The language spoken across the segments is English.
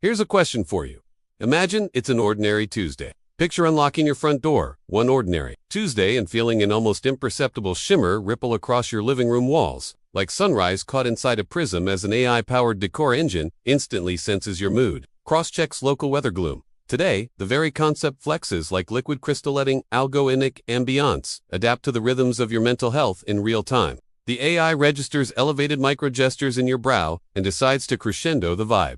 Here's a question for you. Imagine it's an ordinary Tuesday. Picture unlocking your front door, one ordinary Tuesday, and feeling an almost imperceptible shimmer ripple across your living room walls, like sunrise caught inside a prism as an AI-powered decor engine instantly senses your mood, cross-checks local weather gloom. Today, the very concept flexes like liquid crystalletting, algorithmic ambiance, adapt to the rhythms of your mental health in real time. The AI registers elevated micro-gestures in your brow and decides to crescendo the vibe.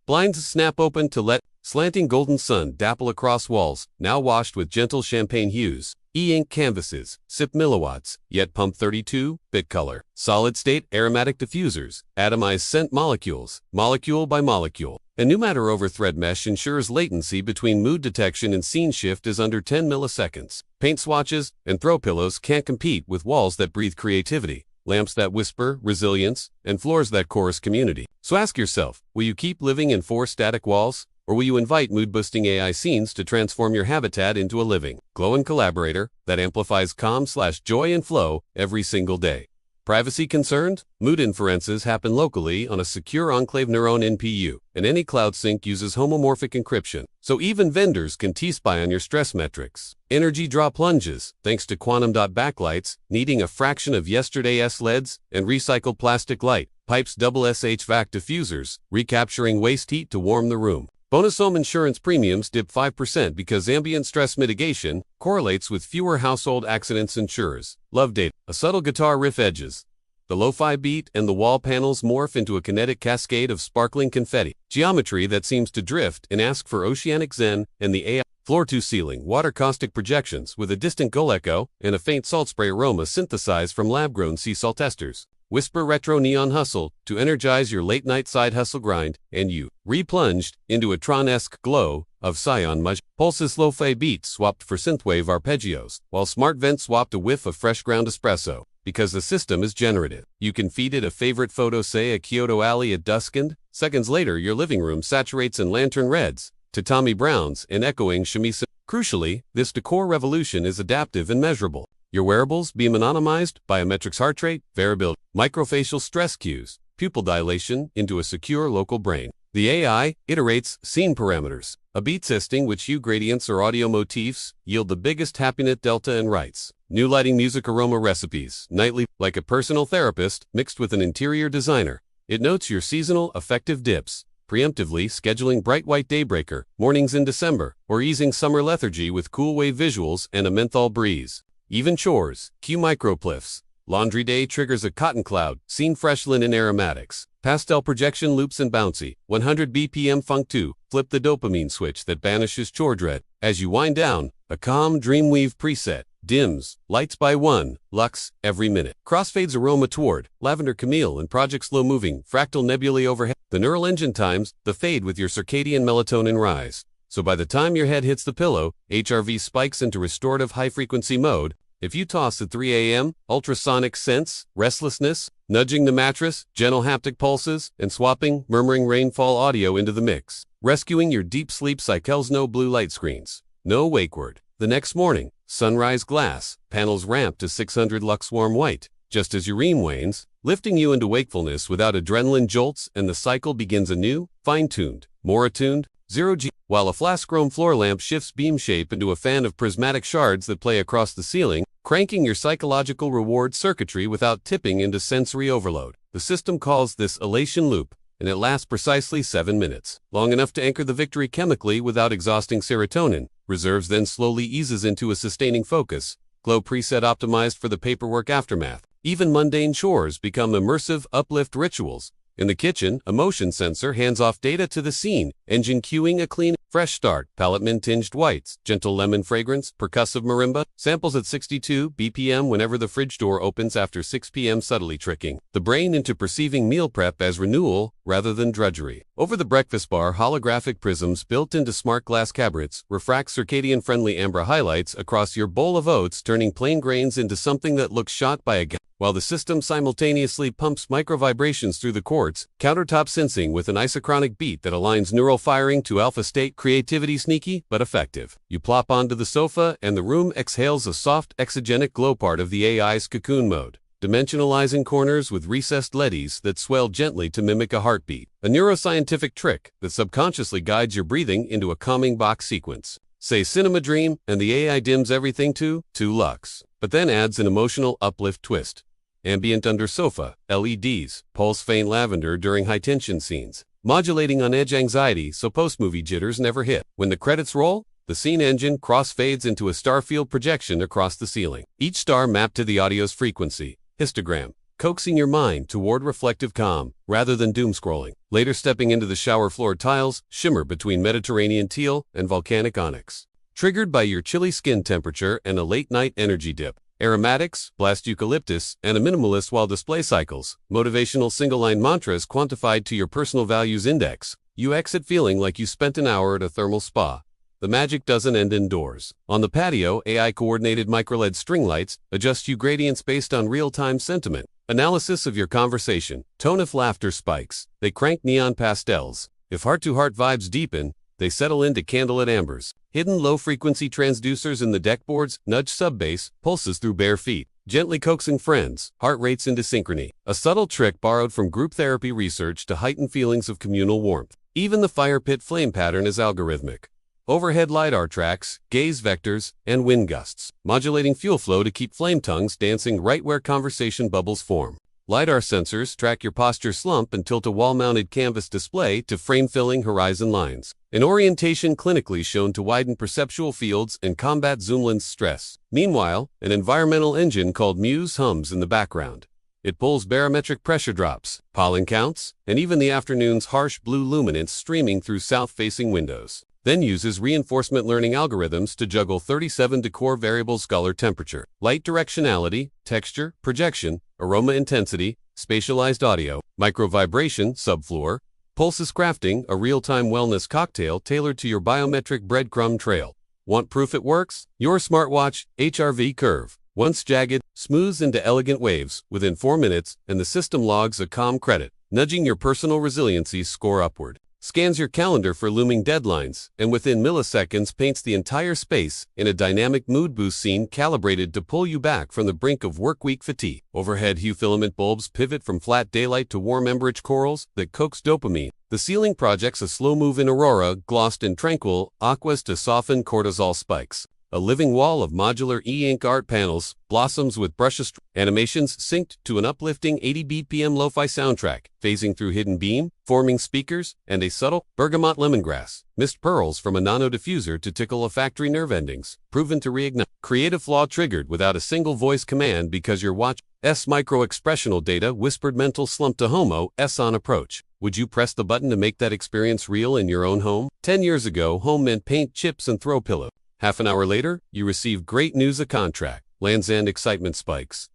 Blinds snap open to let slanting golden sun dapple across walls, now washed with gentle champagne hues. E-ink canvases, sip milliwatts, yet pump 32-bit color. Solid-state aromatic diffusers, atomized scent molecules, molecule by molecule. A new matter over thread mesh ensures latency between mood detection and scene shift is under 10 milliseconds. Paint swatches and throw pillows can't compete with walls that breathe creativity, lamps that whisper resilience, and floors that chorus community. So ask yourself, will you keep living in 4 static walls? Or will you invite mood-boosting AI scenes to transform your habitat into a living, glowing collaborator that amplifies calm/joy and flow every single day? Privacy concerned? Mood inferences happen locally on a secure enclave neuron NPU, and any cloud sync uses homomorphic encryption, so even vendors can T-spy on your stress metrics. Energy draw plunges, thanks to quantum dot backlights, needing a fraction of yesterday's LEDs, and recycled plastic light, pipes double HVAC diffusers, recapturing waste heat to warm the room. Bonus home insurance premiums dip 5% because ambient stress mitigation correlates with fewer household accidents. Insurers love data. A subtle guitar riff edges the lo-fi beat, and the wall panels morph into a kinetic cascade of sparkling confetti. Geometry that seems to drift and ask for oceanic zen, and the AI floor-to-ceiling water caustic projections with a distant gull echo and a faint salt spray aroma synthesized from lab-grown sea salt esters. Whisper retro neon hustle to energize your late-night side hustle grind, and you replunged into a Tron-esque glow of Scion Mush. Pulse's lo-fi beats swapped for synthwave arpeggios, while Smart Vent swapped a whiff of fresh ground espresso. Because the system is generative, you can feed it a favorite photo, say a Kyoto alley at dusk, and seconds later your living room saturates in lantern reds, tatami browns, and echoing chemise. Crucially, this decor revolution is adaptive and measurable. Your wearables beam anonymized biometrics, heart rate, variability, microfacial stress cues, pupil dilation into a secure local brain. The AI iterates scene parameters, a beat testing which hue gradients or audio motifs yield the biggest happiness delta, and writes new lighting, music, aroma recipes nightly like a personal therapist mixed with an interior designer. It notes your seasonal affective dips, preemptively scheduling bright white daybreaker mornings in December, or easing summer lethargy with cool wave visuals and a menthol breeze. Even chores, cue micropliffs. Laundry day triggers a cotton cloud, scene fresh linen aromatics. Pastel projection loops and bouncy, 100 BPM funk 2, flip the dopamine switch that banishes chore dread. As you wind down, a calm dreamweave preset dims, lights by 1 lux every minute. Crossfades aroma toward lavender camille and project slow moving fractal nebulae overhead. The neural engine times the fade with your circadian melatonin rise. So by the time your head hits the pillow, HRV spikes into restorative high-frequency mode. If you toss at 3 a.m., ultrasonic sense, restlessness, nudging the mattress, gentle haptic pulses, and swapping murmuring rainfall audio into the mix. Rescuing your deep sleep cycles. No blue light screens, no wake word. The next morning, sunrise glass, panels ramp to 600 lux warm white. Just as your REM wanes, lifting you into wakefulness without adrenaline jolts, and the cycle begins anew, fine-tuned, more attuned, 0G, while a flask-chrome floor lamp shifts beam shape into a fan of prismatic shards that play across the ceiling, cranking your psychological reward circuitry without tipping into sensory overload. The system calls this elation loop, and it lasts precisely 7 minutes, long enough to anchor the victory chemically without exhausting serotonin. Reserves then slowly eases into a sustaining focus, glow preset optimized for the paperwork aftermath. Even mundane chores become immersive uplift rituals. In the kitchen, a motion sensor hands off data to the scene, engine cueing a clean, fresh start, palette mint-tinged whites, gentle lemon fragrance, percussive marimba, samples at 62 BPM whenever the fridge door opens after 6 p.m. subtly tricking the brain into perceiving meal prep as renewal rather than drudgery. Over the breakfast bar, holographic prisms built into smart glass cabinets refract circadian-friendly amber highlights across your bowl of oats, turning plain grains into something that looks shot by a while the system simultaneously pumps micro-vibrations through the quartz, countertop sensing with an isochronic beat that aligns neural firing to alpha state. Creativity sneaky but effective. You plop onto the sofa and the room exhales a soft exogenic glow, part of the AI's cocoon mode. dimensionalizing corners with recessed LEDs that swell gently to mimic a heartbeat. A neuroscientific trick that subconsciously guides your breathing into a calming box sequence. Say Cinema Dream, and the AI dims everything to 2 lux, but then adds an emotional uplift twist. Ambient under sofa, LEDs, pulse faint lavender during high-tension scenes, modulating on-edge anxiety so post-movie jitters never hit. When the credits roll, the scene engine cross-fades into a starfield projection across the ceiling, each star mapped to the audio's frequency, histogram, coaxing your mind toward reflective calm rather than doom-scrolling. Later stepping into the shower floor tiles, shimmer between Mediterranean teal and volcanic onyx. Triggered by your chilly skin temperature and a late-night energy dip. Aromatics, blast eucalyptus, and a minimalist while display cycles. Motivational single-line mantras quantified to your personal values index. You exit feeling like you spent an hour at a thermal spa. The magic doesn't end indoors. On the patio, AI-coordinated micro-LED string lights adjust hue gradients based on real-time sentiment. Analysis of your conversation. Tone if laughter spikes. They crank neon pastels. If heart-to-heart vibes deepen, they settle into candlelit ambers. Hidden low-frequency transducers in the deckboards nudge sub-bass, pulses through bare feet, gently coaxing friends, heart rates into synchrony. A subtle trick borrowed from group therapy research to heighten feelings of communal warmth. Even the fire pit flame pattern is algorithmic. Overhead LiDAR tracks, gaze vectors, and wind gusts, modulating fuel flow to keep flame tongues dancing right where conversation bubbles form. LiDAR sensors track your posture slump and tilt a wall-mounted canvas display to frame-filling horizon lines. An orientation clinically shown to widen perceptual fields and combat zoom lens stress. Meanwhile, an environmental engine called Muse hums in the background. It pulls barometric pressure drops, pollen counts, and even the afternoon's harsh blue luminance streaming through south-facing windows. Then uses reinforcement learning algorithms to juggle 37 decor variables: color, temperature, light directionality, texture, projection, aroma intensity, spatialized audio, micro-vibration, subfloor, pulses, crafting a real-time wellness cocktail tailored to your biometric breadcrumb trail. Want proof it works? Your smartwatch, HRV Curve. Once jagged, smooths into elegant waves within 4 minutes, and the system logs a calm credit, nudging your personal resiliency score upward. Scans your calendar for looming deadlines, and within milliseconds paints the entire space in a dynamic mood boost scene calibrated to pull you back from the brink of work-week fatigue. Overhead hue filament bulbs pivot from flat daylight to warm emberage corals that coax dopamine. The ceiling projects a slow move in aurora, glossed in tranquil aquas to soften cortisol spikes. A living wall of modular e-ink art panels blossoms with brushes, animations synced to an uplifting 80 BPM lo-fi soundtrack, phasing through hidden beam, forming speakers, and a subtle bergamot lemongrass. Mist pearls from a nano diffuser to tickle olfactory nerve endings, proven to reignite. Creative flaw triggered without a single voice command because your watch's micro-expressional data whispered mental slump to Homo S on approach. Would you press the button to make that experience real in your own home? 10 years ago, home meant paint, chips, and throw pillow. Half an hour later, you receive great news: a contract. Lands and excitement spikes.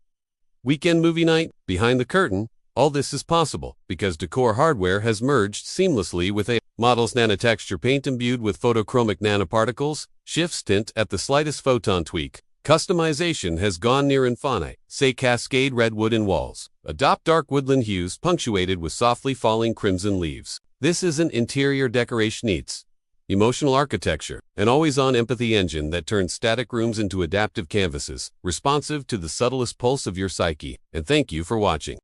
Weekend movie night, behind the curtain. All this is possible because Decor hardware has merged seamlessly with a model's nanotexture paint imbued with photochromic nanoparticles, shifts tint at the slightest photon tweak. Customization has gone near infinite. Say cascade redwood in walls. Adopt dark woodland hues punctuated with softly falling crimson leaves. This isn't interior decoration, it's emotional architecture, an always-on empathy engine that turns static rooms into adaptive canvases, responsive to the subtlest pulse of your psyche. And thank you for watching.